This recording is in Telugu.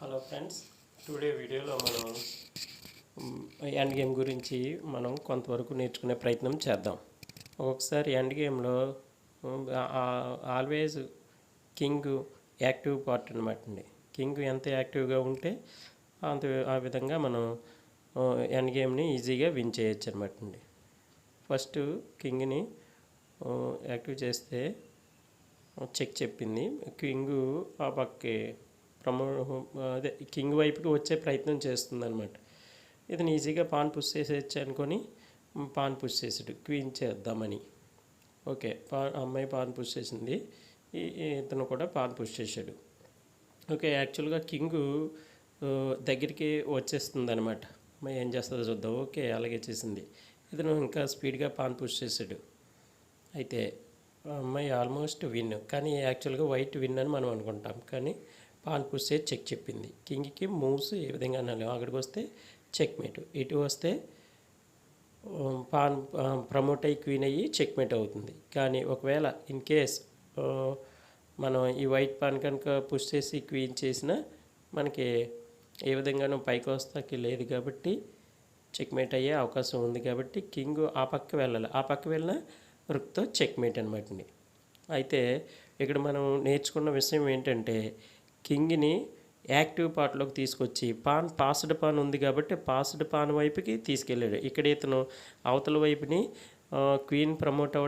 హలో ఫ్రెండ్స్, టుడే వీడియోలో మనం ఎండ్ గేమ్ గురించి మనం కొంతవరకు నేర్చుకునే ప్రయత్నం చేద్దాం. ఒకసారి ఎండ్ గేమ్లో ఆల్వేస్ కింగ్ యాక్టివ్ పార్ట్ అనమాట అండి. కింగ్ ఎంత యాక్టివ్గా ఉంటే అంత ఆ విధంగా మనం ఎండ్ గేమ్ని ఈజీగా విన్ చేయొచ్చు అనమాట అండి. ఫస్ట్ కింగ్ని యాక్టివ్ చేస్తే చెక్ చెప్పింది. కింగ్ ఆ పక్కే అదే కింగ్ వైపుకి వచ్చే ప్రయత్నం చేస్తుంది అనమాట. ఇతను ఈజీగా పాన్ పుష్ చేసేయచ్చు అనుకొని పాన్ పుష్ చేసాడు క్వీన్ చేద్దామని. ఓకే, అమ్మాయి పాన్ పుష్ చేసింది, ఇతను కూడా పాన్ పుష్ చేశాడు. ఓకే, యాక్చువల్గా కింగ్ దగ్గరికి వచ్చేస్తుంది అనమాట. అమ్మాయి ఏం చేస్తుందో చూద్దాం. ఓకే, అలాగే చేసింది. ఇతను ఇంకా స్పీడ్గా పాన్ పుష్ చేశాడు. అయితే అమ్మాయి ఆల్మోస్ట్ విన్, కానీ యాక్చువల్గా వైట్ విన్ అని మనం అనుకుంటాం, కానీ పాన్ పుష్ చేసి చెక్ చెప్పింది. కింగ్కి మూవ్స్ ఏ విధంగా అనాలి. అక్కడికి వస్తే చెక్ మేట్, ఇటు వస్తే పాన్ ప్రమోట్ అయ్యి క్వీన్ అయ్యి చెక్ మేట్ అవుతుంది. కానీ ఒకవేళ ఇన్ కేస్ మనం ఈ వైట్ పాన్ కనుక పుష్ చేసి క్వీన్ చేసినా మనకి ఏ విధంగానూ పైకి వస్తాకి లేదు, కాబట్టి చెక్ మేట్ అయ్యే అవకాశం ఉంది. కాబట్టి కింగ్ ఆ పక్క వెళ్ళాలి. ఆ పక్క వెళ్ళినా రుక్తో చెక్ మేట్ అనమాట అండి. అయితే ఇక్కడ మనం నేర్చుకున్న విషయం ఏంటంటే, కింగ్ని యాక్టివ్ పార్ట్లోకి తీసుకొచ్చి పాస్డ్ పాన్ ఉంది కాబట్టి పాస్డ్ పాన్ వైపుకి తీసుకెళ్ళాడు. ఇక్కడ ఇతను అవతల వైపుని క్వీన్ ప్రమోట్ అవ్వడం